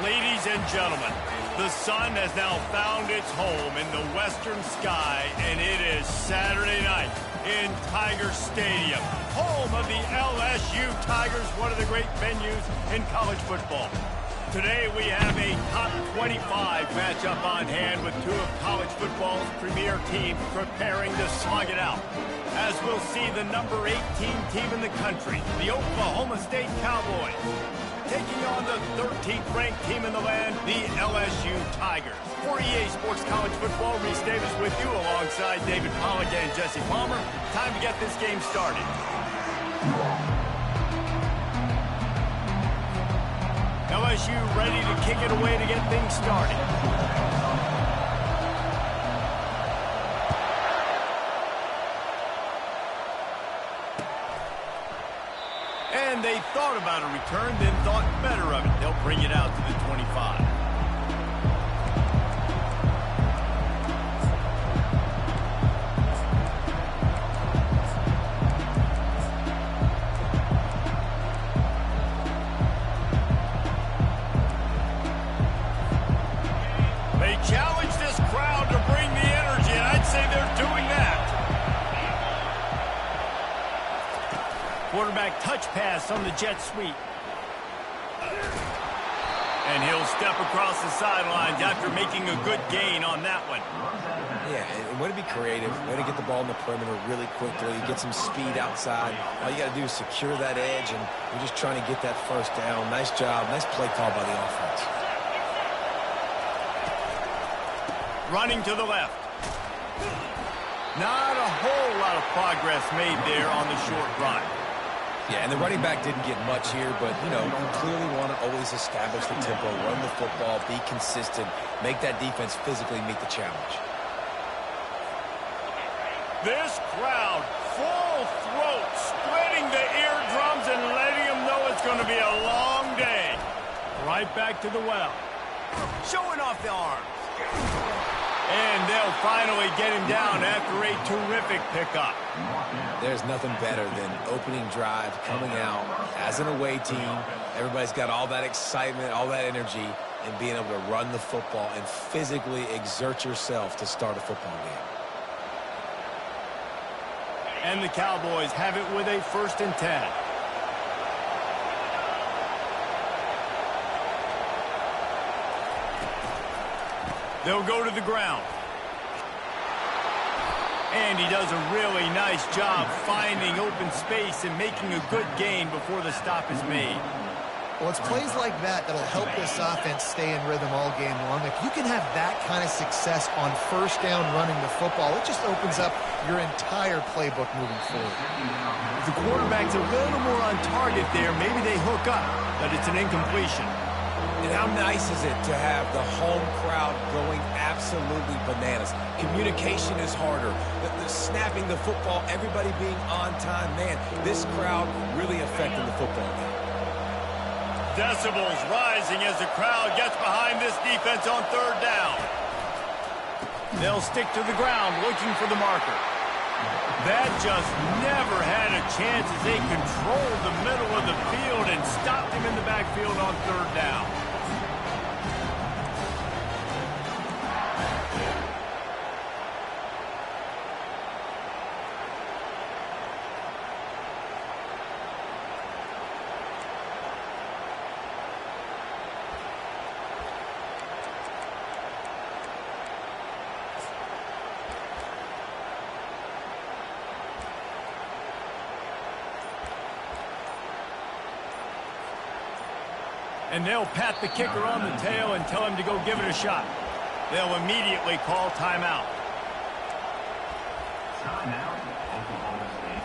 Ladies and gentlemen, the sun has now found its home in the western sky, and it is Saturday night in Tiger Stadium, home of the LSU Tigers, one of the great venues in college football. Today we have a top 25 matchup on hand with two of college football's premier teams preparing to slug it out. As we'll see the number 18 team in the country, the Oklahoma State Cowboys, taking on the 13th ranked team in the land, the LSU Tigers. For EA Sports College Football, Reese Davis with you alongside David Pollack and Jesse Palmer. Time to get this game started. LSU ready to kick it away to get things started. And they thought about a return, then thought better of it. They'll bring it out to the 25. They challenge this crowd to bring the energy, and I'd say they're doing that. Quarterback touch pass on the jet sweep. And he'll step across the sidelines after making a good gain on that one. Yeah, and way to be creative, way to get the ball in the perimeter really quickly, get some speed outside. All you got to do is secure that edge, and you're just trying to get that first down. Nice job, nice play call by the offense. Running to the left. Not a whole lot of progress made there on the short run. Yeah, and the running back didn't get much here, but, you know, you clearly want to always establish the tempo, run the football, be consistent, make that defense physically meet the challenge. This crowd, full throat, splitting the eardrums and letting them know it's going to be a long day. Right back to the well. Showing off the arms. And they'll finally get him down after a terrific pickup. There's nothing better than opening drive, coming out as an away team. Everybody's got all that excitement, all that energy, and being able to run the football and physically exert yourself to start a football game. And the Cowboys have it with a 1st and 10. They'll go to the ground. And he does a really nice job finding open space and making a good gain before the stop is made. Well, it's plays like that that'll help this offense stay in rhythm all game long. If you can have that kind of success on 1st down running the football, it just opens up your entire playbook moving forward. If the quarterback's a little more on target there, maybe they hook up, but it's an incompletion. And how nice is it to have the home crowd going absolutely bananas? Communication is harder. The snapping the football, everybody being on time. Man, this crowd really affecting the football game. Decibels rising as the crowd gets behind this defense on 3rd down. They'll stick to the ground looking for the marker. That just never had a chance as they controlled the middle of the field and stopped him in the backfield on 3rd down. And they'll pat the kicker on the tail and tell him to go give it a shot. They'll immediately call timeout. Timeout, Oklahoma State.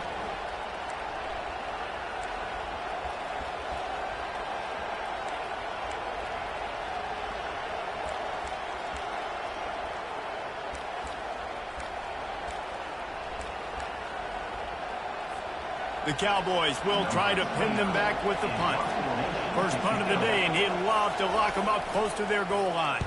The Cowboys will try to pin them back with the punt. First punt of the day, and he'd love to lock them up close to their goal line.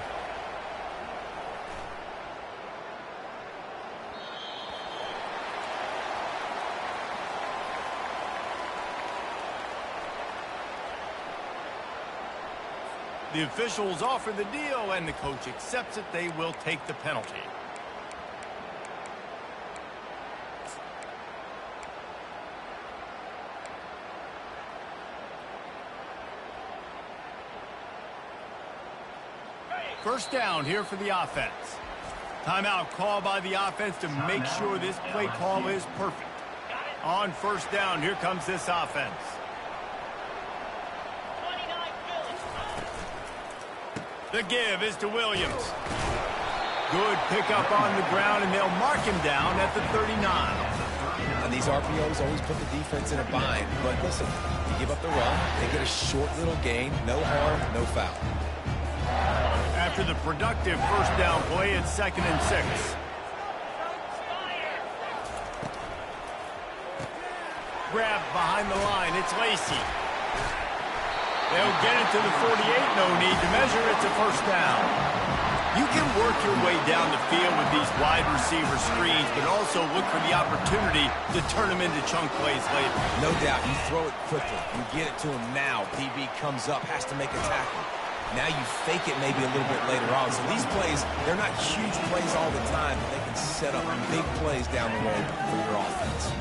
The officials offer the deal, and the coach accepts it. They will take the penalty. First down here for the offense. Timeout call by the offense to make sure this play call is perfect. On first down, here comes this offense. The give is to Williams. Good pickup on the ground, and they'll mark him down at the 39. And these RPOs always put the defense in a bind. But listen, you give up the run, they get a short little gain, no harm, no foul. After the productive first down play, it's 2nd and 6. Grab behind the line, it's Lacy. They'll get it to the 48, no need to measure, it's a first down. You can work your way down the field with these wide receiver screens, but also look for the opportunity to turn them into chunk plays later. No doubt, you throw it quickly, you get it to him now, DB comes up, has to make a tackle. Now you fake it maybe a little bit later on. So these plays, they're not huge plays all the time, but they can set up big plays down the road for your offense.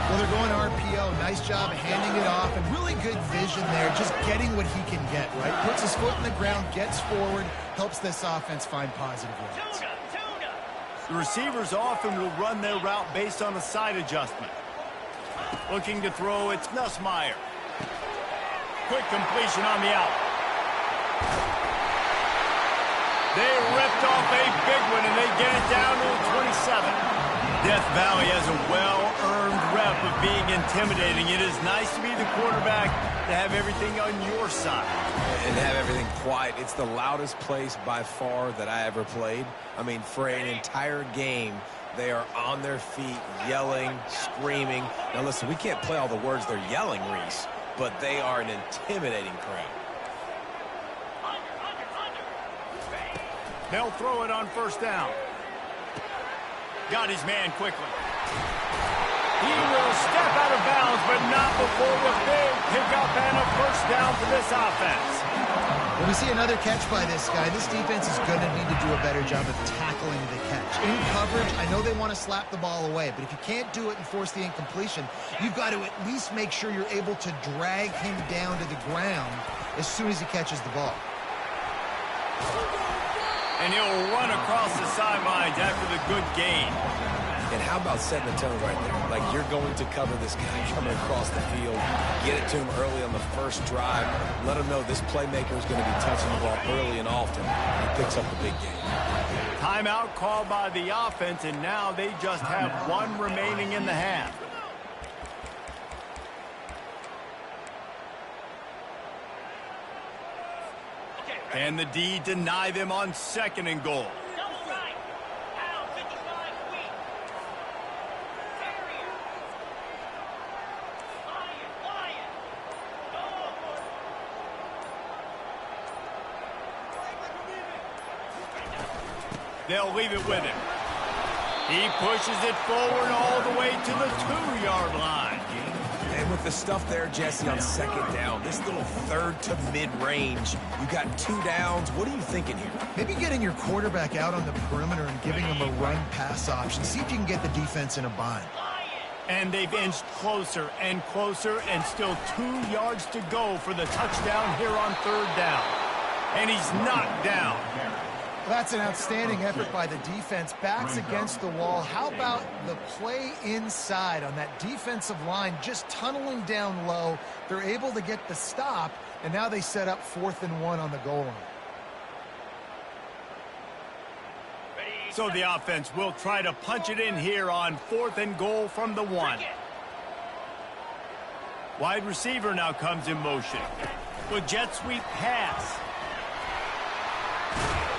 Well, they're going RPO. Nice job handing it off, and really good vision there, just getting what he can get, right? Puts his foot in the ground, gets forward, helps this offense find positive yards. The receivers often will run their route based on a side adjustment. Looking to throw, it's Nussmeier. Quick completion on the out. They ripped off a big one, and they get it down to the 27. Death Valley has a well-earned rep of being intimidating. It is nice to be the quarterback, to have everything on your side. And have everything quiet. It's the loudest place by far that I ever played. I mean, for an entire game, they are on their feet, yelling, screaming. Now, listen, we can't play all the words they're yelling, Reese, but they are an intimidating crowd. They'll throw it on first down. Got his man quickly. He will step out of bounds, but not before the big pickup and a first down for this offense. When we see another catch by this guy, this defense is going to need to do a better job of tackling the catch. In coverage, I know they want to slap the ball away, but if you can't do it and force the incompletion, you've got to at least make sure you're able to drag him down to the ground as soon as he catches the ball. And he'll run across the sidelines after the good gain. And how about setting the tone right there? Like, you're going to cover this guy coming across the field, get it to him early on the first drive, let him know this playmaker is going to be touching the ball early and often. He picks up the big game. Timeout called by the offense, and now they just have one remaining in the half. And the D deny them on 2nd and goal. They'll leave it with him. He pushes it forward all the way to the 2-yard line. And with the stuff there, Jesse, on 2nd down, this little third to mid-range, you got 2 downs. What are you thinking here? Maybe getting your quarterback out on the perimeter and giving him a run-pass option. See if you can get the defense in a bind. And they've inched closer and closer, and still 2 yards to go for the touchdown here on 3rd down. And he's knocked down. That's an outstanding effort by the defense. Backs against the wall. How about the play inside on that defensive line, just tunneling down low. They're able to get the stop, and now they set up 4th and 1 on the goal line. So the offense will try to punch it in here on 4th and goal from the 1. Wide receiver now comes in motion. With jet sweep pass.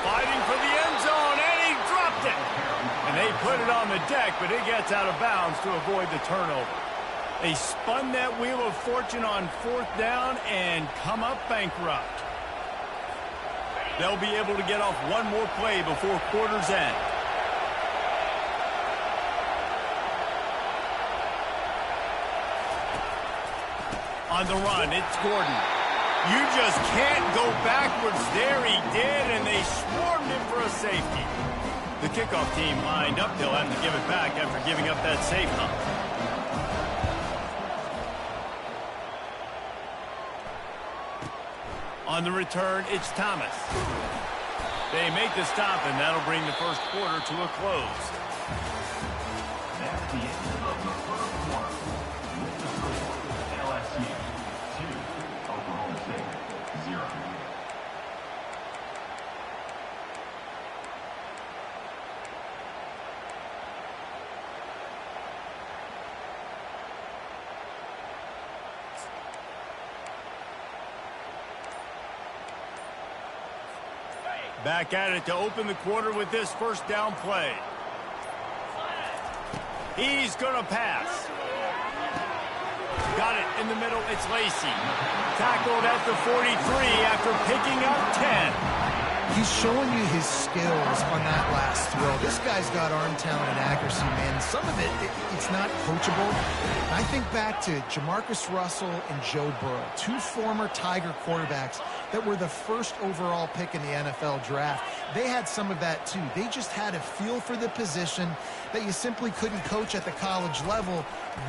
Fighting for the end zone, and he dropped it. And they put it on the deck, but it gets out of bounds to avoid the turnover. They spun that wheel of fortune on 4th down and come up bankrupt. They'll be able to get off one more play before quarter's end. On the run, it's Gordon. You just can't go backwards there. He did, and they swarmed him for a safety. The kickoff team lined up. They'll have to give it back after giving up that safe hump. On the return, it's Thomas. They make the stop, and that'll bring the first quarter to a close. That's the end of the first quarter. LSU 2, Oklahoma State 0. Back at it to open the quarter with this first down play. He's going to pass. Got it in the middle. It's Lacy. Tackled at the 43 after picking up 10. He's showing you his skills on that last throw. This guy's got arm talent and accuracy, man. Some of it's not coachable. I think back to Jamarcus Russell and Joe Burrow, two former Tiger quarterbacks that were the first overall pick in the NFL draft. They had some of that too. They just had a feel for the position that you simply couldn't coach at the college level.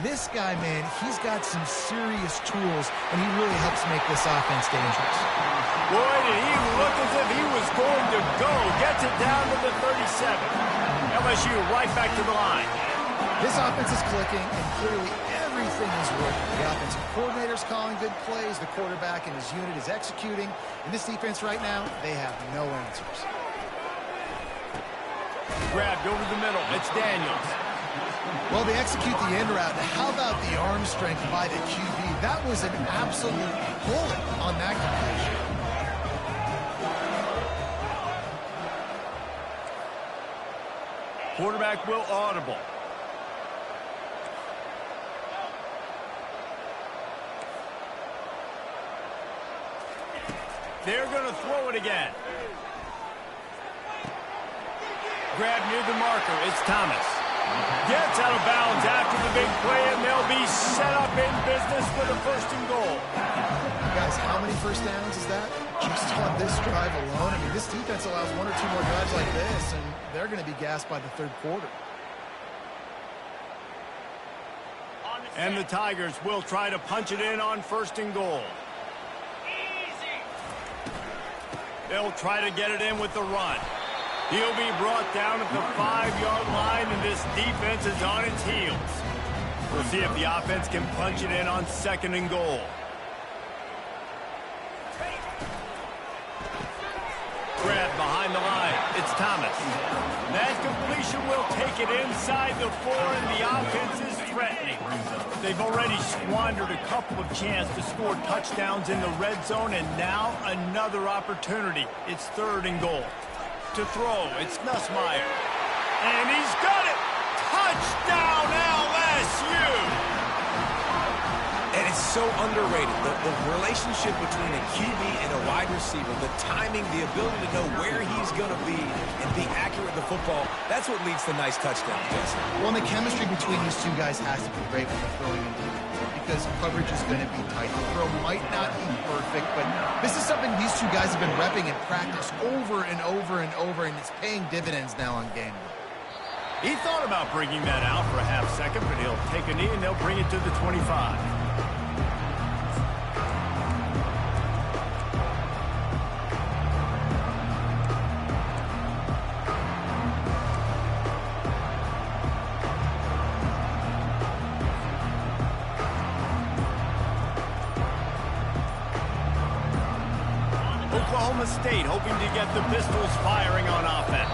This guy, man, he's got some serious tools, and he really helps make this offense dangerous. Boy, did he look as if he was going to go. Gets it down to the 37. LSU right back to the line. This offense is clicking, and clearly everything is working. The offensive coordinator's calling good plays. The quarterback and his unit is executing. And this defense right now, they have no answers. Grabbed over the middle. It's Daniels. Well, they execute the end route. How about the arm strength by the QB? That was an absolute bullet on that completion. Quarterback will audible. They're going to throw it again. Grab near the marker. It's Thomas. Gets out of bounds after the big play, and they'll be set up in business for the first and goal. Guys, how many first downs is that? Just on this drive alone. I mean, this defense allows one or two more drives like this, and they're going to be gassed by the third quarter. And the Tigers will try to punch it in on first and goal. They'll try to get it in with the run. He'll be brought down at the 5-yard line, and this defense is on its heels. We'll see if the offense can punch it in on second and goal. Grab behind the line. It's Thomas. That completion will take it inside the 4, and the offense is threatening. They've already squandered a couple of chances to score touchdowns in the red zone, and now another opportunity. It's third and goal. To throw, it's Nussmeier. And he's got it! Touchdown, LSU! And it's so underrated. The relationship between a QB and a wide receiver, the timing, the ability to know where he's going to be and be accurate with the football, that's what leads to nice touchdowns, Jesse. Well, and the chemistry between these two guys has to be great when they're throwing in defense, because coverage is going to be tight. The throw might not be perfect, but this is something these two guys have been repping in practice over and over and over, and it's paying dividends now on game day. He thought about bringing that out for a half second, but he'll take a knee and they'll bring it to the 25. Oklahoma State hoping to get the Pistols firing on offense.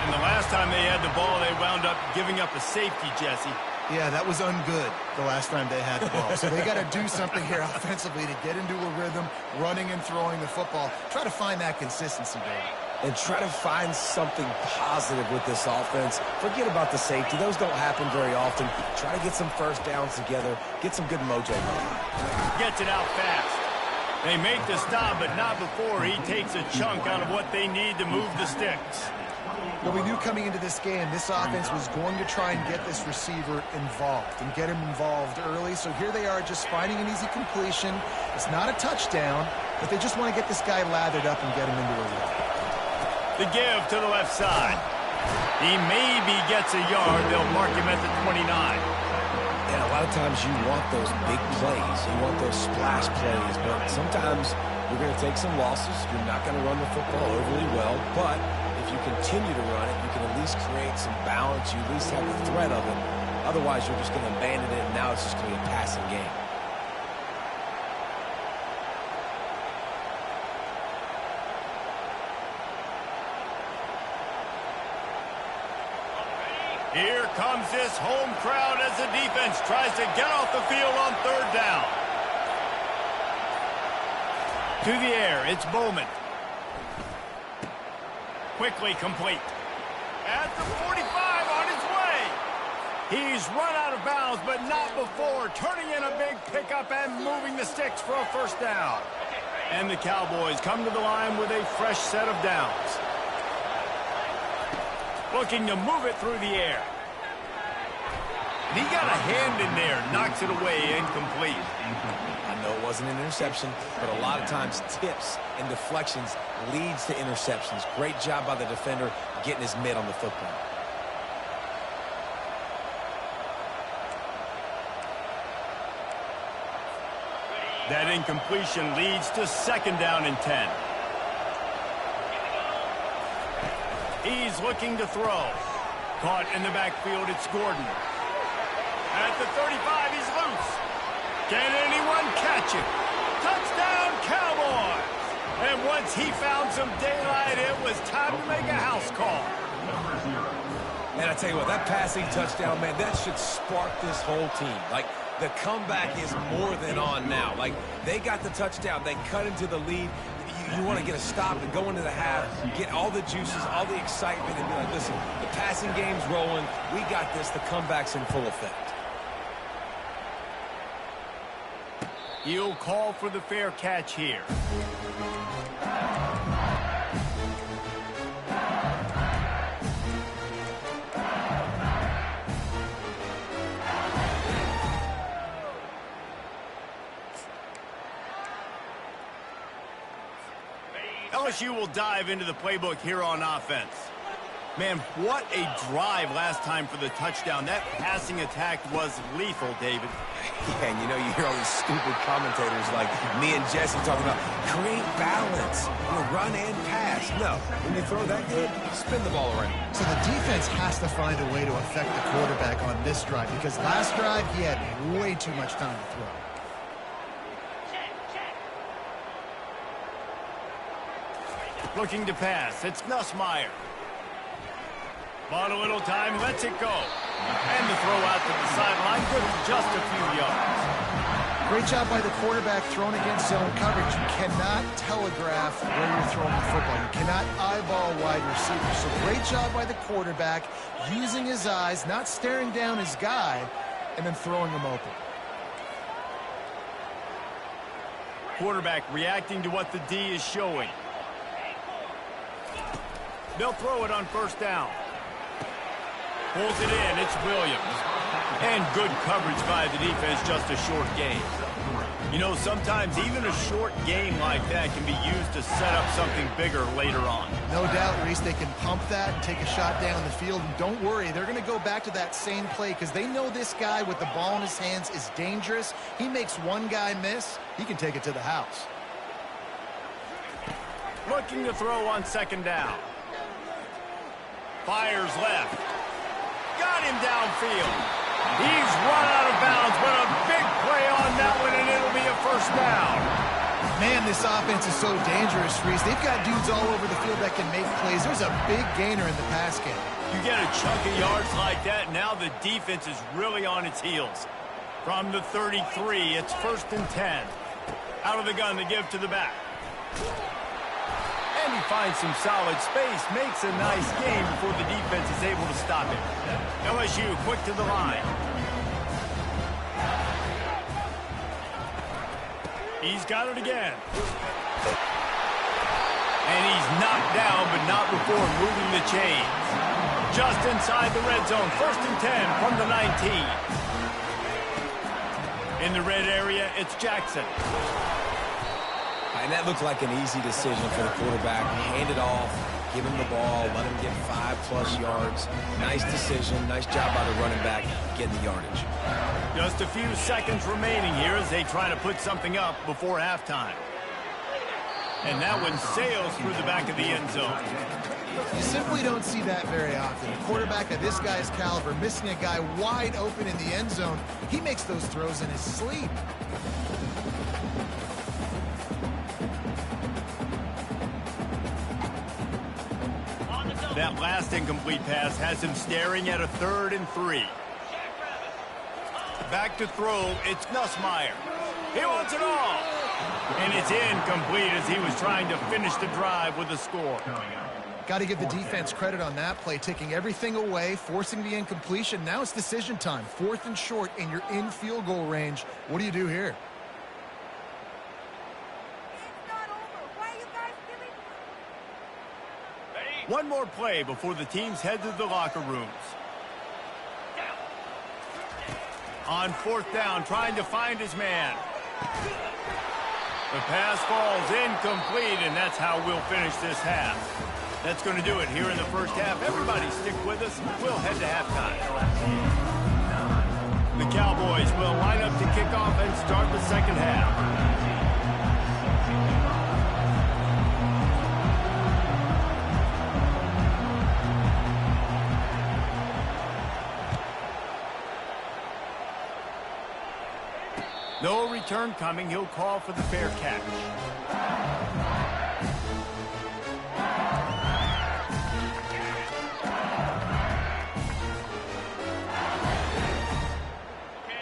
And the last time they had the ball, they wound up giving up a safety, Jesse. Yeah, that was ungood the last time they had the ball. So they got to do something here offensively to get into a rhythm, running and throwing the football. Try to find that consistency, baby. And try to find something positive with this offense. Forget about the safety. Those don't happen very often. Try to get some first downs together. Get some good mojo. Gets it out fast. They make the stop, but not before he takes a chunk out of what they need to move the sticks. Well, we knew coming into this game, this offense was going to try and get this receiver involved and get him involved early. So here they are just finding an easy completion. It's not a touchdown, but they just want to get this guy lathered up and get him into a rhythm. The give to the left side. He maybe gets a yard. They'll mark him at the 29. And a lot of times you want those big plays. You want those splash plays. But sometimes you're going to take some losses. You're not going to run the football overly well. But if you continue to run it, you can at least create some balance. You at least have the threat of it. Otherwise, you're just going to abandon it, and now it's just going to be a passing game. Here comes this home crowd as the defense tries to get off the field on third down. To the air, it's Bowman. Quickly complete. At the 45 on his way. He's run out of bounds, but not before turning in a big pickup and moving the sticks for a first down. And the Cowboys come to the line with a fresh set of downs. Looking to move it through the air. And he got a hand in there, knocks it away, incomplete. I know it wasn't an interception, but a lot of times tips and deflections leads to interceptions. Great job by the defender getting his mitt on the football. That incompletion leads to second down and 10. He's looking to throw. Caught in the backfield, it's Gordon. At the 35, he's loose. Can anyone catch him? Touchdown, Cowboys! And once he found some daylight, it was time to make a house call. Man, I tell you what, that passing touchdown, man, that should spark this whole team. Like, the comeback is more than on now. Like, they got the touchdown. They cut into the lead. You want to get a stop and go into the half, get all the juices, all the excitement, and be like, listen, the passing game's rolling. We got this. The comeback's in full effect. He'll call for the fair catch here. LSU will dive into the playbook here on offense. Man, what a drive last time for the touchdown. That passing attack was lethal, David. Yeah, and you know, you hear all these stupid commentators like me and Jesse talking about create balance, run and pass. No, when you throw that good, spin the ball around. So the defense has to find a way to affect the quarterback on this drive because last drive he had way too much time to throw. Looking to pass. It's Nussmeier. Bought a little time, lets it go. And the throw out to the sideline, good for just a few yards. Great job by the quarterback thrown against zone coverage. You cannot telegraph where you're throwing the football. You cannot eyeball wide receivers. So great job by the quarterback using his eyes, not staring down his guy, and then throwing him open. Quarterback reacting to what the D is showing. They'll throw it on first down. Pulls it in, it's Williams. And good coverage by the defense, just a short game. You know, sometimes even a short game like that can be used to set up something bigger later on. No doubt, Reese, they can pump that and take a shot down the field. And don't worry, they're going to go back to that same play because they know this guy with the ball in his hands is dangerous. He makes one guy miss, he can take it to the house. Looking to throw on second down. Fires left. Got him downfield. He's run out of bounds, but a big play on that one, and it'll be a first down. Man, this offense is so dangerous, Reese. They've got dudes all over the field that can make plays. There's a big gainer in the pass game. You get a chunk of yards like that, now the defense is really on its heels. From the 33, it's first and 10. Out of the gun to give to the back. And he finds some solid space, makes a nice game before the defense is able to stop it. LSU quick to the line. He's got it again. And he's knocked down, but not before moving the chains. Just inside the red zone, first and 10 from the 19. In the red area, it's Jackson. and that looked like an easy decision for the quarterback. Hand it off, give him the ball, let him get 5+ yards. Nice decision. Nice job by the running back getting the yardage. Just a few seconds remaining here as they try to put something up before halftime. And that one sails through the back of the end zone. You simply don't see that very often. A quarterback of this guy's caliber missing a guy wide open in the end zone. He makes those throws in his sleep. That last incomplete pass has him staring at a 3rd and 3. Back to throw, it's Nussmeier. He wants it all. And it's incomplete as he was trying to finish the drive with a score. Got to give the defense credit on that play, taking everything away, forcing the incompletion. Now it's decision time. 4th and short, and you're in field goal range. What do you do here? One more play before the teams head to the locker rooms. On 4th down, trying to find his man. The pass falls incomplete, and that's how we'll finish this half. That's going to do it here in the first half. Everybody stick with us. We'll head to halftime. The Cowboys will line up to kick off and start the second half. No return coming. He'll call for the fair catch.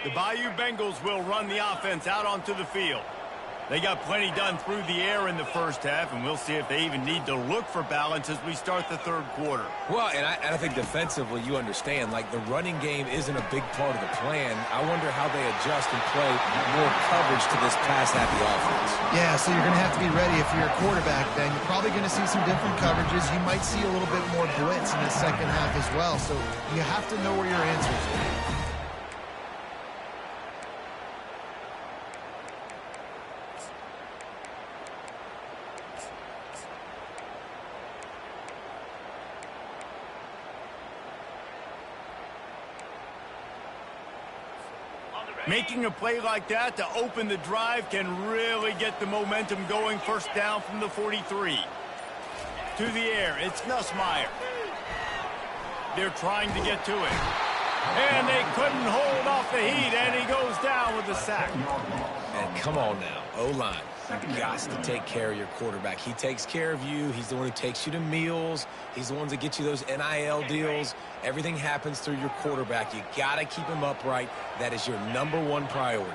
The Bayou Bengals will run the offense out onto the field. They got plenty done through the air in the first half, and we'll see if they even need to look for balance as we start the 3rd quarter. Well, and I think defensively, you understand, like, the running game isn't a big part of the plan. I wonder how they adjust and play more coverage to this pass-happy offense. Yeah, so you're going to have to be ready if you're a quarterback, Ben. You're probably going to see some different coverages. You might see a little bit more blitz in the second half as well, so you have to know where your answers are. Making a play like that to open the drive can really get the momentum going. 1st down from the 43. To the air, it's Nussmeier. They're trying to get to it. And they couldn't hold off the heat, and he goes down with a sack. And come on now, O-line. You've got to take care of your quarterback. He takes care of you. He's the one who takes you to meals. He's the one that gets you those NIL deals. Everything happens through your quarterback. You got to keep him upright. That is your #1 priority.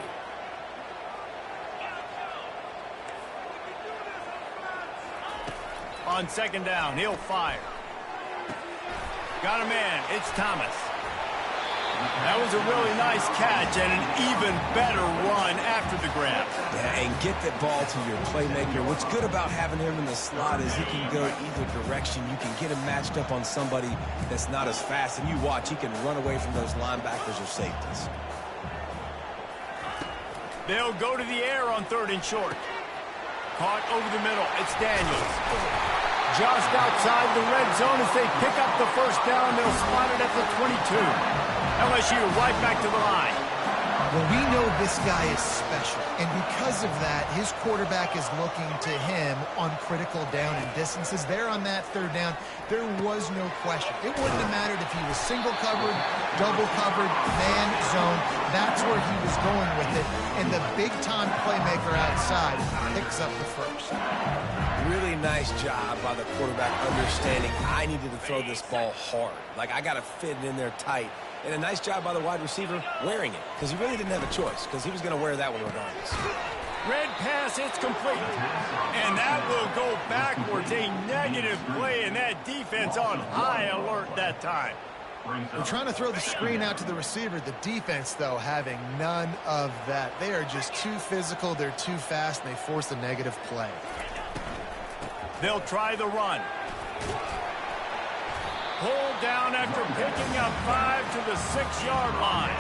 On 2nd down, he'll fire. Got a man. It's Thomas. That was a really nice catch and an even better run after the grab. Yeah, and get that ball to your playmaker. What's good about having him in the slot is he can go either direction. You can get him matched up on somebody that's not as fast, and you watch, he can run away from those linebackers or safeties. They'll go to the air on 3rd and short. Caught over the middle. It's Daniels. Just outside the red zone as they pick up the 1st down. They'll spot it at the 22. LSU right back to the line. Well, we know this guy is special, and because of that, his quarterback is looking to him on critical down and distances. There on that 3rd down, there was no question. It wouldn't have mattered if he was single covered, double covered, man, zone. That's where he was going with it, and the big-time playmaker outside picks up the 1st. Really nice job by the quarterback understanding I needed to throw this ball hard. Like, I got to fit it in there tight. And a nice job by the wide receiver wearing it, because he really didn't have a choice, because he was going to wear that one regardless. Red pass, it's complete. And that will go backwards. A negative play, and that defense on high alert that time. They're trying to throw the screen out to the receiver. The defense, though, having none of that. They are just too physical, they're too fast, and they force a negative play. They'll try the run. Pulled down after picking up 5 to the 6-yard line.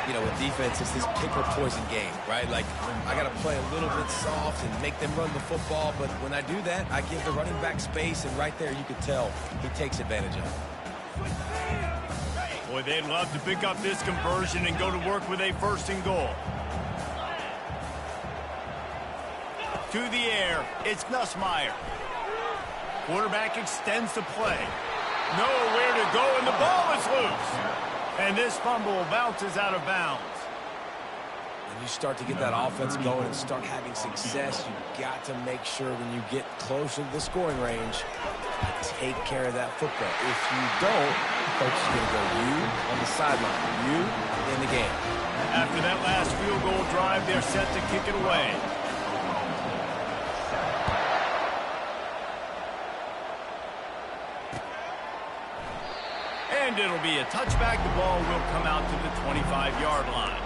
You know, with defense, it's this pick or poison game, right? Like, I got to play a little bit soft and make them run the football, but when I do that, I give the running back space, and right there you can tell he takes advantage of it. Boy, they'd love to pick up this conversion and go to work with a 1st and goal. To the air, it's Nussmeier. Quarterback extends the play. Nowhere to go, and the ball is loose. And this fumble bounces out of bounds. When you start to get that offense going and start having success, you've got to make sure when you get closer to the scoring range, take care of that football. If you don't, coach is going to go you on the sideline, you in the game. After that last field goal drive, they're set to kick it away. And it'll be a touchback. The ball will come out to the 25-yard line.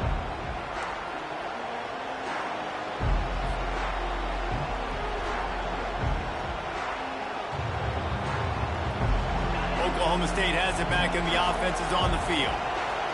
Oklahoma State has it back, and the offense is on the field.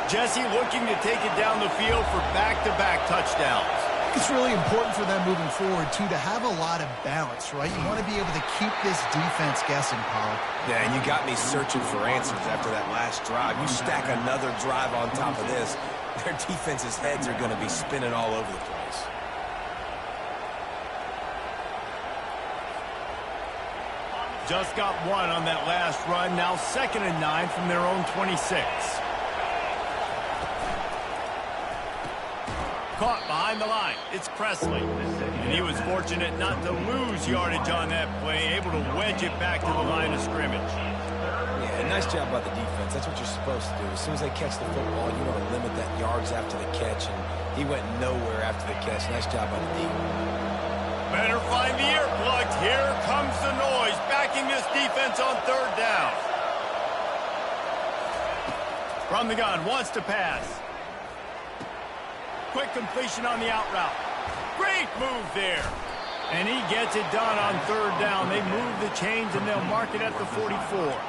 Jesse looking to take it down the field for back-to-back touchdowns. It's really important for them moving forward, too, to have a lot of balance, right? You want to be able to keep this defense guessing, Pollock. Yeah, and you got me searching for answers after that last drive. You stack another drive on top of this, their defense's heads are going to be spinning all over the place. Just got one on that last run. Now 2nd and 9 from their own 26. Caught behind the line. It's Presley. And he was fortunate not to lose yardage on that play, able to wedge it back to the line of scrimmage. Yeah, nice job by the defense. That's what you're supposed to do. As soon as they catch the football, you want to limit that yards after the catch, and he went nowhere after the catch. Nice job by the D. Better find the earplugs. Here comes the noise, backing this defense on 3rd down. From the gun, wants to pass. Quick completion on the out route. Great move there. And he gets it done on 3rd down. They move the chains, and they'll mark it at the 44.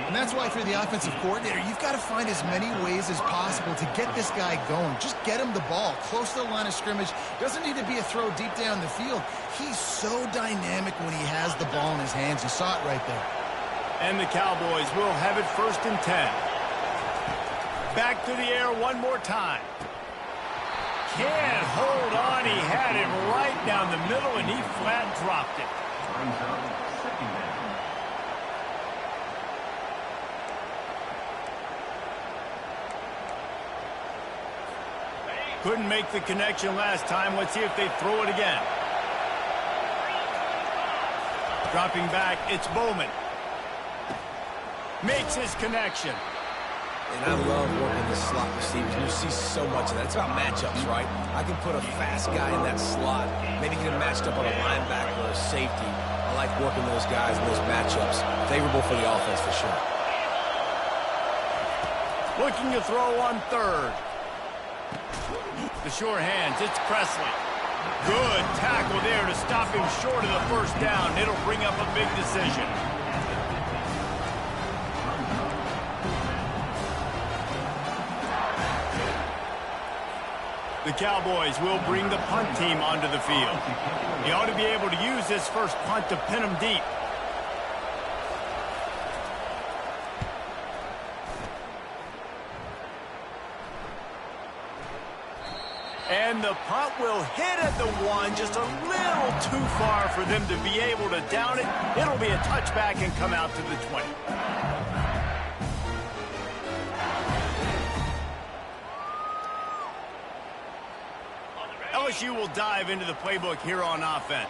And that's why, if you're the offensive coordinator, you've got to find as many ways as possible to get this guy going. Just get him the ball close to the line of scrimmage. Doesn't need to be a throw deep down the field. He's so dynamic when he has the ball in his hands. You saw it right there. And the Cowboys will have it 1st and 10. Back to the air one more time. Can't hold on. He had it right down the middle, and he flat dropped it. Couldn't make the connection last time. Let's see if they throw it again. Dropping back, it's Bowman. Makes his connection. And I love working the slot receivers. You see so much of that. It's about matchups, right? I can put a fast guy in that slot, maybe get him matched up on a linebacker or a safety. I like working those guys in those matchups. Favorable for the offense for sure. Looking to throw on 3rd. The sure hands, it's Presley. Good tackle there to stop him short of the 1st down. It'll bring up a big decision. The Cowboys will bring the punt team onto the field. He ought to be able to use this first punt to pin him deep. And the punt will hit at the 1, just a little too far for them to be able to down it. It'll be a touchback and come out to the 20. LSU will dive into the playbook here on offense.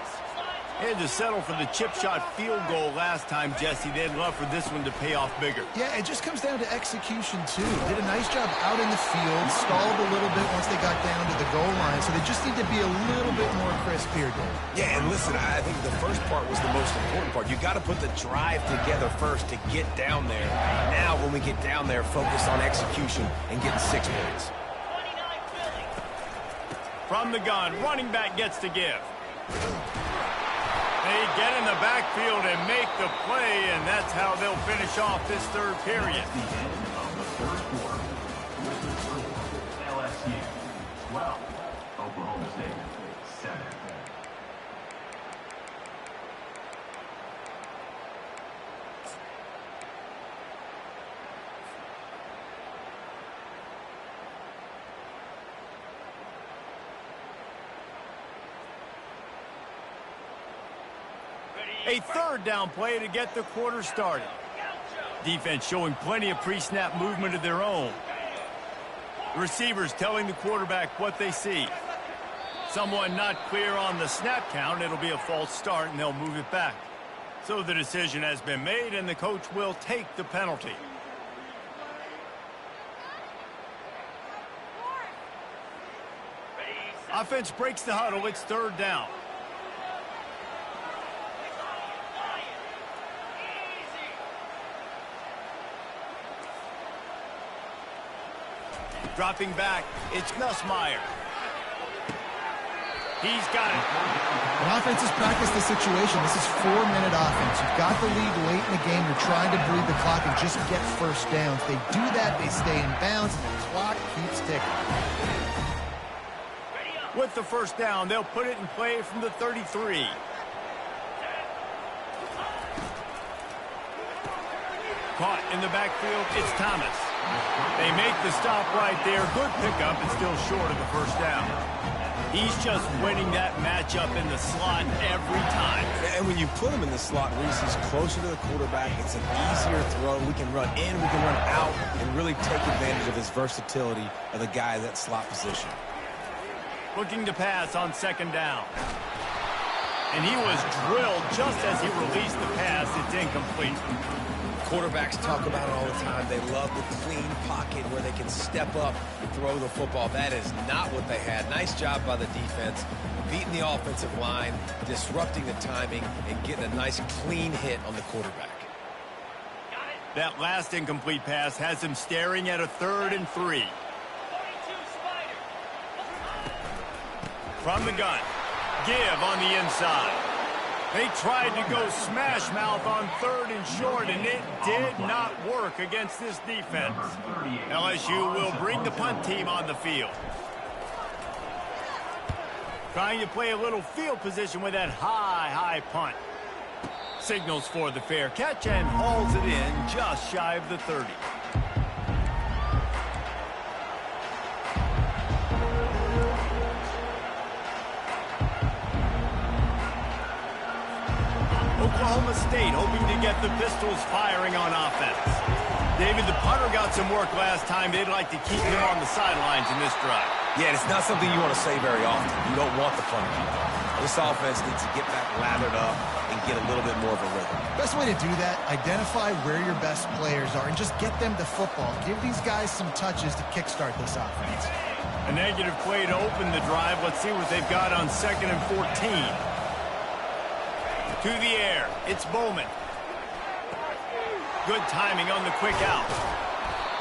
They had to settle for the chip shot field goal last time, Jesse. They'd love for this one to pay off bigger. Yeah, it just comes down to execution, too. Did a nice job out in the field, stalled a little bit once they got down to the goal line, so they just need to be a little bit more crisp here, Dave. Yeah, and listen, I think the first part was the most important part. You got to put the drive together first to get down there. Now, when we get down there, focus on execution and getting 6 points. From the gun, running back gets to give. They get in the backfield and make the play, and that's how they'll finish off this 3rd period. mistake. 7. A third down play to get the quarter started. Defense showing plenty of pre-snap movement of their own. The receivers telling the quarterback what they see. Someone not clear on the snap count, it'll be a false start, and they'll move it back. So the decision has been made, and the coach will take the penalty. Offense breaks the huddle. It's third down. Dropping back, it's Nussmeier. He's got it. An offense has practiced the situation. This is 4-minute offense. You've got the lead late in the game. You're trying to bleed the clock and just get first downs. They do that, they stay in bounds, and the clock keeps ticking. With the first down, they'll put it in play from the 33. Caught in the backfield, it's Thomas. They make the stop right there. Good pickup, and still short of the first down. He's just winning that matchup in the slot every time. And when you put him in the slot, Reese, he's closer to the quarterback. It's an easier throw. We can run in, we can run out, and really take advantage of his versatility of the guy in that slot position. Looking to pass on second down. And he was drilled just as he released the pass. It's incomplete. Quarterbacks talk about it all the time. They love the clean pocket where they can step up and throw the football. That is not what they had. Nice job by the defense, beating the offensive line, disrupting the timing, and getting a nice clean hit on the quarterback. That last incomplete pass has him staring at a 3rd and 3. From the gun, give on the inside. They tried to go smash mouth on 3rd and short, and it did not work against this defense. LSU will bring the punt team on the field. Trying to play a little field position with that high punt. Signals for the fair catch and hauls it in just shy of the 30. Oklahoma State hoping to get the Pistols firing on offense. David, the punter got some work last time. They'd like to keep him on the sidelines in this drive. Yeah, it's not something you want to say very often. You don't want the punter. This offense needs to get back lathered up and get a little bit more of a rhythm. Best way to do that, identify where your best players are and just get them to football. Give these guys some touches to kickstart this offense. A negative play to open the drive. Let's see what they've got on 2nd and 14. To the air, it's Bowman. Good timing on the quick out.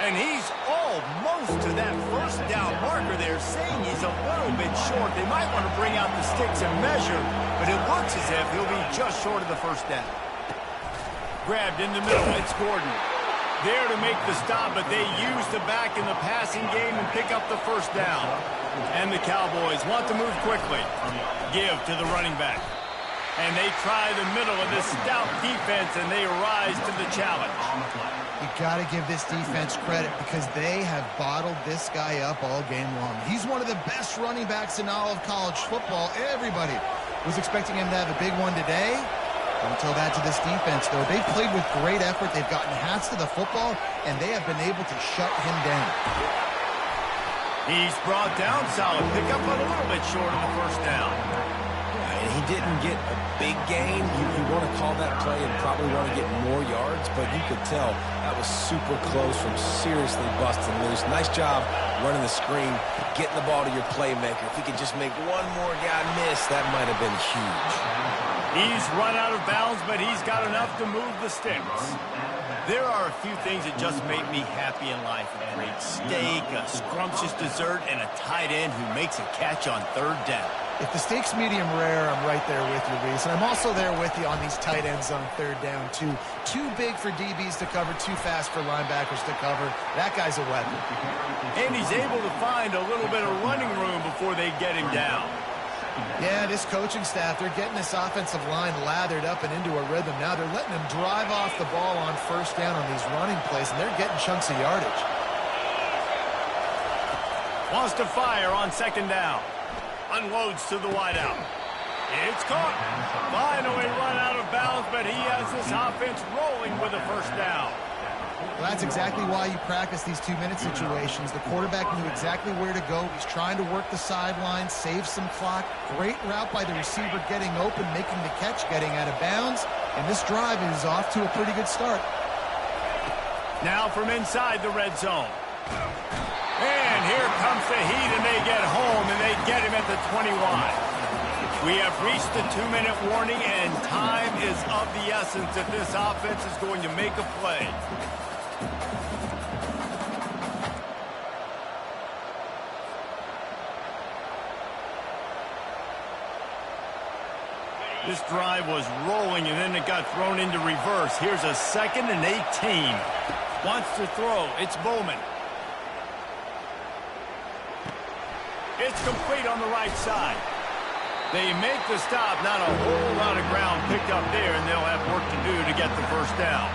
And he's almost to that first down marker there, saying he's a little bit short. They might want to bring out the sticks and measure, but it looks as if he'll be just short of the first down. Grabbed in the middle, it's Gordon. There to make the stop, but they use the back in the passing game and pick up the first down. And the Cowboys want to move quickly. Give to the running back. And they try the middle of this stout defense, and they rise to the challenge. You got to give this defense credit because they have bottled this guy up all game long. He's one of the best running backs in all of college football. Everybody was expecting him to have a big one today. Don't tell that to this defense, though. They've played with great effort. They've gotten hats to the football, and they have been able to shut him down. He's brought down, solid pickup, but a little bit short of the first down. And he didn't get a big gain. You want to call that play and probably want to get more yards, but you could tell that was super close from seriously busting loose. Nice job running the screen, getting the ball to your playmaker. If he could just make one more guy miss, that might have been huge. He's run out of bounds, but he's got enough to move the sticks. There are a few things that just make me happy in life. A great steak, a scrumptious dessert, and a tight end who makes a catch on 3rd down. If the steak's medium rare, I'm right there with you, Reese. And I'm also there with you on these tight ends on 3rd down, too. Too big for DBs to cover, too fast for linebackers to cover. That guy's a weapon. And he's able to find a little bit of running room before they get him down. Yeah, this coaching staff, they're getting this offensive line lathered up and into a rhythm. Now they're letting them drive off the ball on first down on these running plays, and they're getting chunks of yardage. Wants to fire on second down. Unloads to the wideout. It's caught. Finally run out of bounds, but he has this offense rolling with a first down. Well, that's exactly why you practice these 2-minute situations. The quarterback knew exactly where to go. He's trying to work the sideline, save some clock. Great route by the receiver getting open, making the catch, getting out of bounds. And this drive is off to a pretty good start. Now from inside the red zone. And here comes the heat, and they get home, and they get him at the 21. We have reached the 2-minute warning, and time is of the essence if this offense is going to make a play. This drive was rolling, and then it got thrown into reverse. Here's a 2nd and 18. Wants to throw. It's Bowman. It's complete on the right side. They make the stop. Not a whole lot of ground picked up there, and they'll have work to do to get the first down.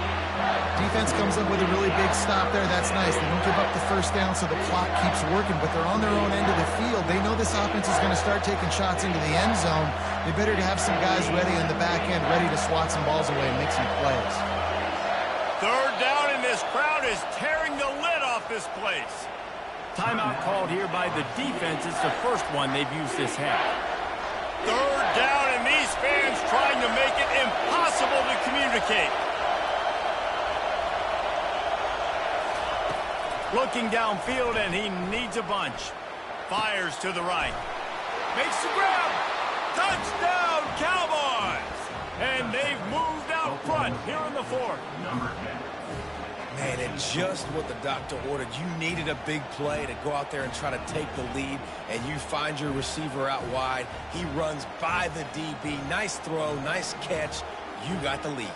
Defense comes up with a really big stop there. That's nice. They don't give up the first down, so the clock keeps working, but they're on their own end of the field. They know this offense is going to start taking shots into the end zone. They better have some guys ready in the back end, ready to swat some balls away and make some plays. Third down, and this crowd is tearing the lid off this place. Timeout called here by the defense. It's the first one they've used this half. Third down, and these fans trying to make it impossible to communicate. Looking downfield, and he needs a bunch. Fires to the right. Makes the grab. Touchdown, Cowboys! And they've moved out front here in the fourth. Man, and just what the doctor ordered. You needed a big play to go out there and try to take the lead, and you find your receiver out wide. He runs by the DB. Nice throw, nice catch. You got the lead.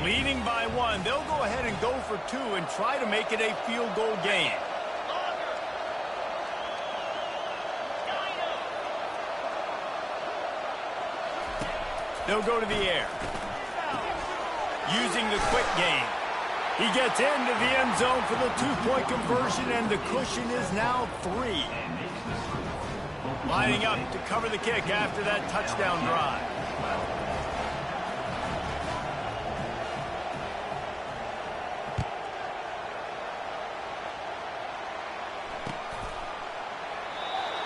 Leading by 1, they'll go ahead and go for 2 and try to make it a field goal game. They'll go to the air. Using the quick game. He gets into the end zone for the 2-point conversion, and the cushion is now 3. Lining up to cover the kick after that touchdown drive.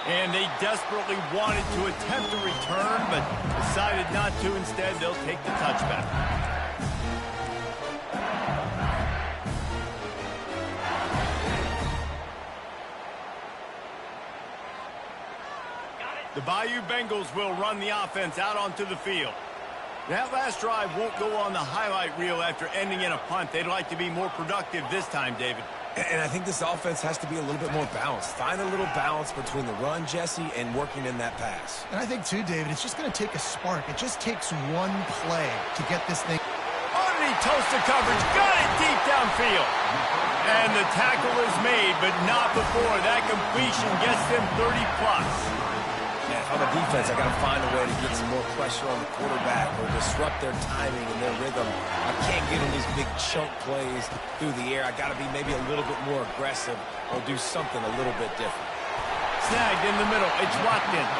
And they desperately wanted to attempt a return, but decided not to. Instead, they'll take the touchback. The Bayou Bengals will run the offense out onto the field. That last drive won't go on the highlight reel after ending in a punt. They'd like to be more productive this time, David. And I think this offense has to be a little bit more balanced. Find a little balance between the run, Jesse, and working in that pass. And I think, too, David, it's just going to take a spark. It just takes one play to get this thing. Underneath toasted coverage, got it deep downfield. And the tackle is made, but not before that completion gets them 30+. On the defense, I got to find a way to get some more pressure on the quarterback or disrupt their timing and their rhythm. I can't get in these big chunk plays through the air. I got to be maybe a little bit more aggressive or do something a little bit different. Snagged in the middle. It's Watkins.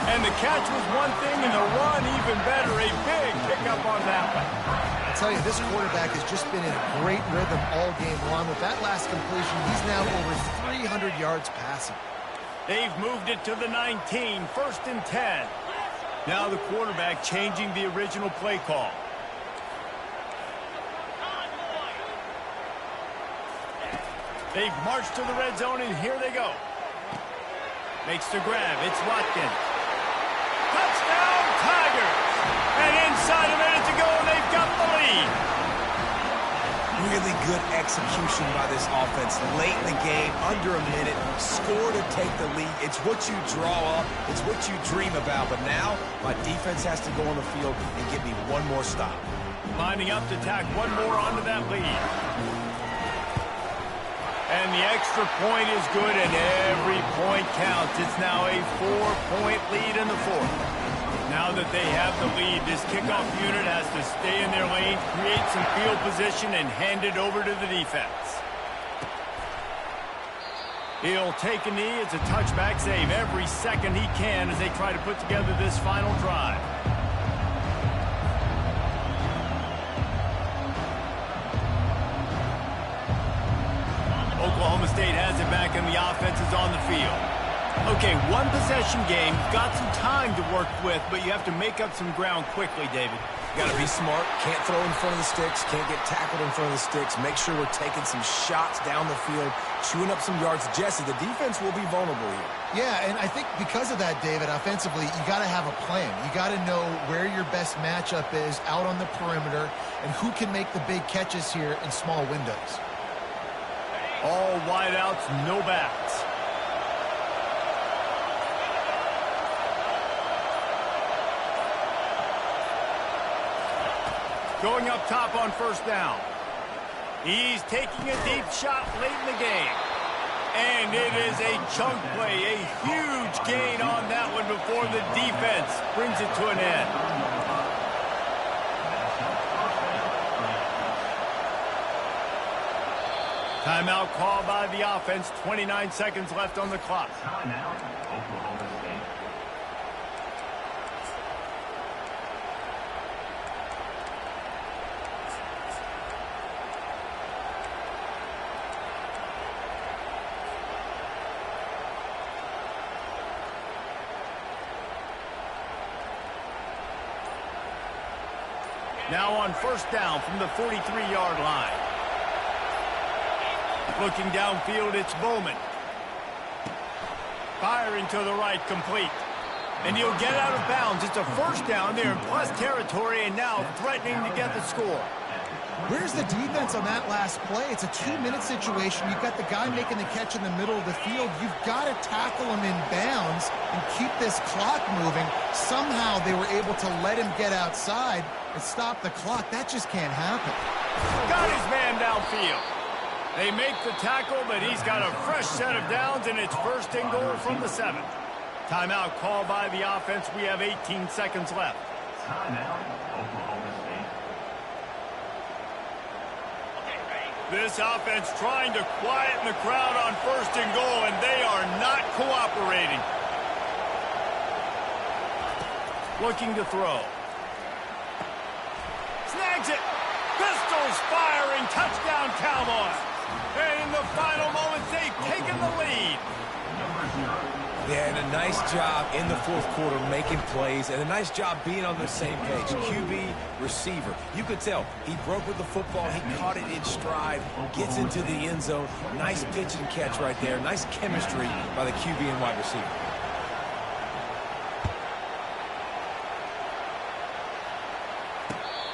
And the catch was one thing, and the run even better. A big pickup on that one. I tell you, this quarterback has just been in a great rhythm all game long. With that last completion, he's now over 300 yards passing. They've moved it to the 19, 1st and 10. Now the quarterback changing the original play call. They've marched to the red zone, and here they go. Makes the grab. It's Watkins. Touchdown, Tigers! And inside a minute to go, and they've got the lead. Really good execution by this offense. Late in the game, under a minute, score to take the lead. It's what you draw up. It's what you dream about. But now, my defense has to go on the field and get me one more stop. Lining up to tack one more onto that lead. And the extra point is good, and every point counts. It's now a 4-point lead in the fourth. Now that they have the lead, this kickoff unit has to stay in their lane, create some field position, and hand it over to the defense. He'll take a knee. It's a touchback save every second he can as they try to put together this final drive. Oklahoma State has it back and the offense is on the field. Okay, one possession game. You've got some time to work with, but you have to make up some ground quickly, David. Got to be smart. Can't throw in front of the sticks. Can't get tackled in front of the sticks. Make sure we're taking some shots down the field, chewing up some yards. Jesse, the defense will be vulnerable here. Yeah, and I think because of that, David, offensively, you got to have a plan. You got to know where your best matchup is out on the perimeter and who can make the big catches here in small windows. All wideouts, no backs. Going up top on first down. He's taking a deep shot late in the game. And it is a chunk play, a huge gain on that one before the defense brings it to an end. Timeout called by the offense. 29 seconds left on the clock. Timeout, Oklahoma State. Now on first down from the 43-yard line. Looking downfield, it's Bowman. Firing to the right, complete. And he'll get out of bounds. It's a first down there in plus territory, and now threatening to get the score. Where's the defense on that last play? It's a 2-minute situation. You've got the guy making the catch in the middle of the field. You've got to tackle him in bounds and keep this clock moving. Somehow they were able to let him get outside and stop the clock. That just can't happen. Got his man downfield. They make the tackle, but he's got a fresh set of downs, and it's first and goal from the 7. Timeout called by the offense. We have 18 seconds left. Timeout, Oklahoma State. This offense trying to quieten the crowd on first and goal, and they are not cooperating. Looking to throw. Snags it. Pistols firing. Touchdown, Cowboys. And in the final moments, they've taken the lead. Yeah, and a nice job in the fourth quarter making plays, and a nice job being on the same page. QB, receiver. You could tell he broke with the football. He caught it in stride, gets into the end zone. Nice pitch and catch right there. Nice chemistry by the QB and wide receiver.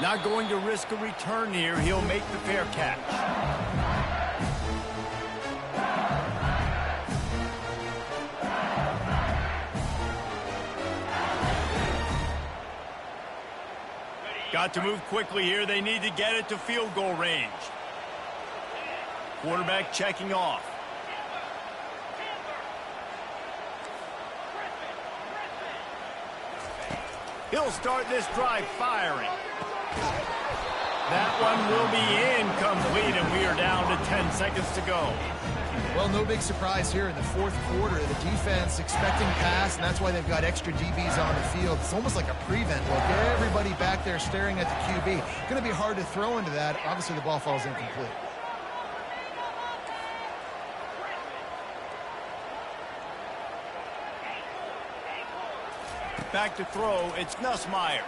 Not going to risk a return here. He'll make the fair catch. Got to move quickly here. They need to get it to field goal range. Quarterback checking off. He'll start this drive firing. That one will be incomplete, and we are down to 10 seconds to go. Well, no big surprise here in the fourth quarter. The defense expecting pass, and that's why they've got extra DBs on the field. It's almost like a prevent look. Everybody back there staring at the QB. Going to be hard to throw into that. Obviously, the ball falls incomplete. Back to throw, it's Nussmeier.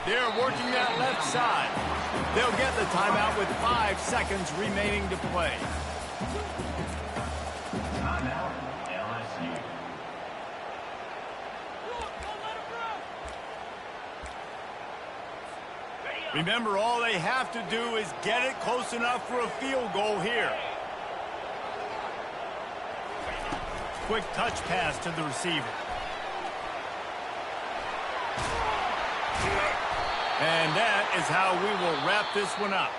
They're working that left side. They'll get the timeout with 5 seconds remaining to play. Timeout, LSU. Remember, all they have to do is get it close enough for a field goal here. Quick touch pass to the receiver. And that is how we will wrap this one up.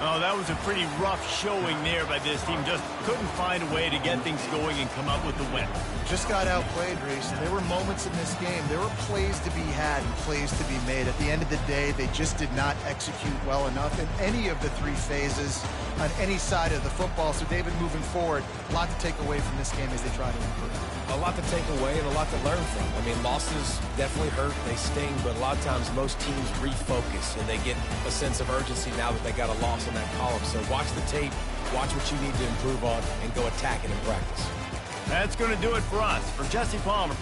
Oh, that was a pretty rough showing there by this team. Just couldn't find a way to get things going and come up with the win. Just got outplayed, Reese. There were moments in this game. There were plays to be had and plays to be made. At the end of the day, they just did not execute well enough in any of the three phases on any side of the football. So, David, moving forward, a lot to take away from this game as they try to improve. A lot to take away and a lot to learn from. I mean, losses definitely hurt, they sting, but a lot of times most teams refocus and they get a sense of urgency now that they got a loss in that column. So watch the tape, watch what you need to improve on, and go attack it in practice. That's going to do it for us. For Jesse Palmer.